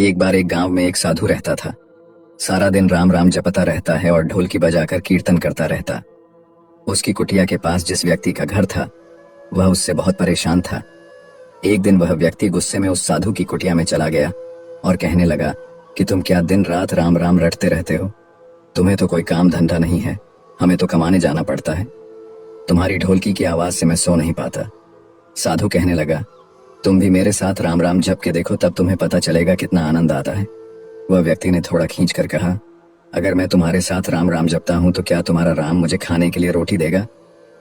एक बार एक गांव में एक साधु रहता था। सारा दिन राम राम जपता रहता है और ढोलकी बजाकर कीर्तन करता रहता। उसकी कुटिया के पास जिस व्यक्ति का घर था वह उससे बहुत परेशान था। एक दिन वह व्यक्ति गुस्से में उस साधु की कुटिया में चला गया और कहने लगा कि तुम क्या दिन रात राम राम रटते रहते हो? तुम्हें तो कोई काम धंधा नहीं है, हमें तो कमाने जाना पड़ता है। तुम्हारी ढोलकी की आवाज से मैं सो नहीं पाता। साधु कहने लगा, तुम भी मेरे साथ राम राम जप के देखो, तब तुम्हें पता चलेगा कितना आनंद आता है। वह व्यक्ति ने थोड़ा खींच कर कहा, अगर मैं तुम्हारे साथ राम राम जपता हूं तो क्या तुम्हारा राम मुझे खाने के लिए रोटी देगा?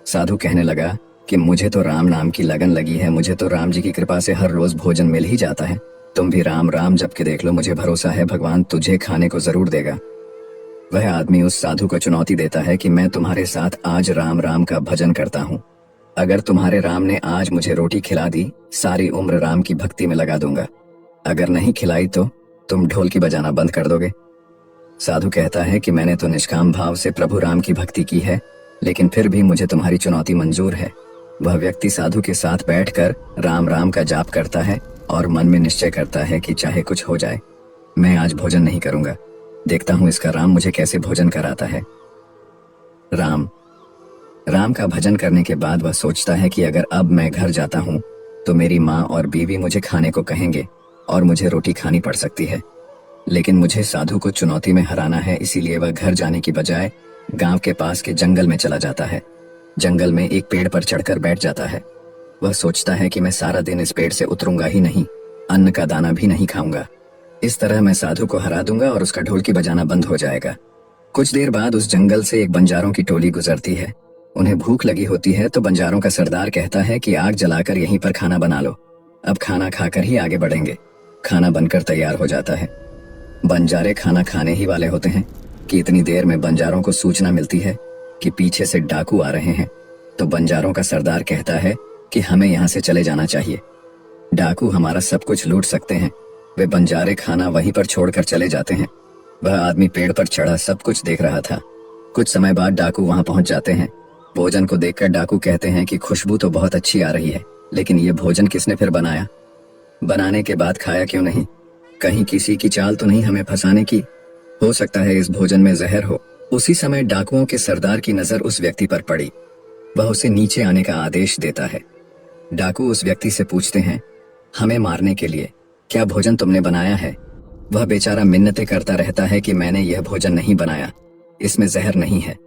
साधु कहने लगा कि मुझे तो राम नाम की लगन लगी है, मुझे तो राम जी की कृपा से हर रोज भोजन मिल ही जाता है। तुम भी राम राम जप के देख लो, मुझे भरोसा है भगवान तुझे खाने को जरूर देगा। वह आदमी उस साधु को चुनौती देता है कि मैं तुम्हारे साथ आज राम राम का भजन करता हूँ। अगर तुम्हारे राम ने आज मुझे रोटी खिला दी, सारी उम्र राम की भक्ति में लगा दूंगा। अगर नहीं खिलाई तो तुम ढोलकी बजाना बंद कर दोगे। साधु कहता है कि मैंने तो निष्काम भाव से प्रभु राम की भक्ति की है, लेकिन फिर भी मुझे तुम्हारी चुनौती मंजूर है। वह व्यक्ति साधु के साथ बैठकर राम राम का जाप करता है और मन में निश्चय करता है कि चाहे कुछ हो जाए, मैं आज भोजन नहीं करूंगा। देखता हूं इसका राम मुझे कैसे भोजन कराता है। राम का भजन करने के बाद वह सोचता है कि अगर अब मैं घर जाता हूं तो मेरी माँ और बीवी मुझे खाने को कहेंगे और मुझे रोटी खानी पड़ सकती है। लेकिन मुझे साधु को चुनौती में हराना है, इसीलिए वह घर जाने की बजाय गांव के पास के जंगल में चला जाता है। जंगल में एक पेड़ पर चढ़कर बैठ जाता है। वह सोचता है कि मैं सारा दिन इस पेड़ से उतरूंगा ही नहीं, अन्न का दाना भी नहीं खाऊंगा। इस तरह मैं साधु को हरा दूंगा और उसका ढोलकी बजाना बंद हो जाएगा। कुछ देर बाद उस जंगल से एक बंजारों की टोली गुजरती है। उन्हें भूख लगी होती है तो बंजारों का सरदार कहता है कि आग जलाकर यहीं पर खाना बना लो, अब खाना खाकर ही आगे बढ़ेंगे। खाना बनकर तैयार हो जाता है। बंजारे खाना खाने ही वाले होते हैं कि इतनी देर में बंजारों को सूचना मिलती है कि पीछे से डाकू आ रहे हैं। तो बंजारों का सरदार कहता है कि हमें यहाँ से चले जाना चाहिए, डाकू हमारा सब कुछ लूट सकते हैं। वे बंजारे खाना वहीं पर छोड़कर चले जाते हैं। वह आदमी पेड़ पर चढ़ा सब कुछ देख रहा था। कुछ समय बाद डाकू वहां पहुंच जाते हैं। भोजन को देखकर डाकू कहते हैं कि खुशबू तो बहुत अच्छी आ रही है, लेकिन ये भोजन किसने फिर बनाया? बनाने के बाद खाया क्यों नहीं? कहीं किसी की चाल तो नहीं हमें फंसाने की? हो सकता है इस भोजन में जहर हो। उसी समय डाकुओं के सरदार की नजर उस व्यक्ति पर पड़ी। वह उसे नीचे आने का आदेश देता है। डाकू उस व्यक्ति से पूछते हैं, हमें मारने के लिए क्या भोजन तुमने बनाया है? वह बेचारा मिन्नतें करता रहता है कि मैंने यह भोजन नहीं बनाया, इसमें जहर नहीं है,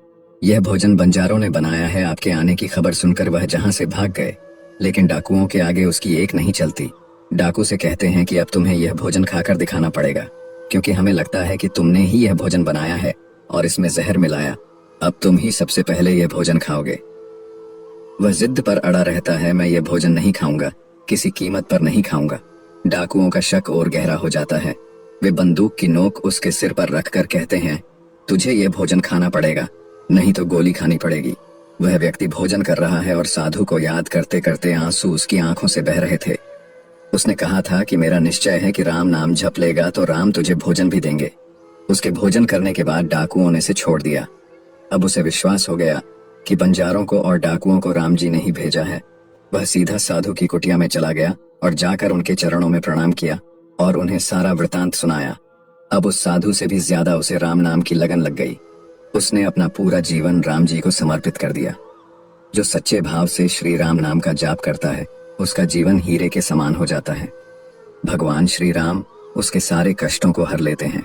यह भोजन बंजारों ने बनाया है। आपके आने की खबर सुनकर वह जहां से भाग गए, लेकिन डाकुओं के आगे उसकी एक नहीं चलती। डाकू से कहते हैं कि अब तुम्हें यह भोजन खाकर दिखाना पड़ेगा, क्योंकि हमें लगता है कि तुमने ही यह भोजन बनाया है और इसमें जहर मिलाया। अब तुम ही सबसे पहले यह भोजन खाओगे। वह जिद पर अड़ा रहता है, मैं यह भोजन नहीं खाऊंगा, किसी कीमत पर नहीं खाऊंगा। डाकुओं का शक और गहरा हो जाता है। वे बंदूक की नोक उसके सिर पर रखकर कहते हैं, तुझे यह भोजन खाना पड़ेगा, नहीं तो गोली खानी पड़ेगी। वह व्यक्ति भोजन कर रहा है और साधु को याद करते करते आंसू उसकी आंखों से बह रहे थे। उसने कहा था कि मेरा निश्चय है कि राम नाम जप लेगा तो राम तुझे भोजन भी देंगे। उसके भोजन करने के बाद डाकुओं ने उसे छोड़ दिया। अब उसे विश्वास हो गया कि बंजारों को और डाकुओं को राम जी ने ही भेजा है। वह सीधा साधु की कुटिया में चला गया और जाकर उनके चरणों में प्रणाम किया और उन्हें सारा वृतांत सुनाया। अब उस साधु से भी ज्यादा उसे राम नाम की लगन लग गई। उसने अपना पूरा जीवन राम जी को समर्पित कर दिया। जो सच्चे भाव से श्री राम नाम का जाप करता है उसका जीवन हीरे के समान हो जाता है। भगवान श्री राम उसके सारे कष्टों को हर लेते हैं।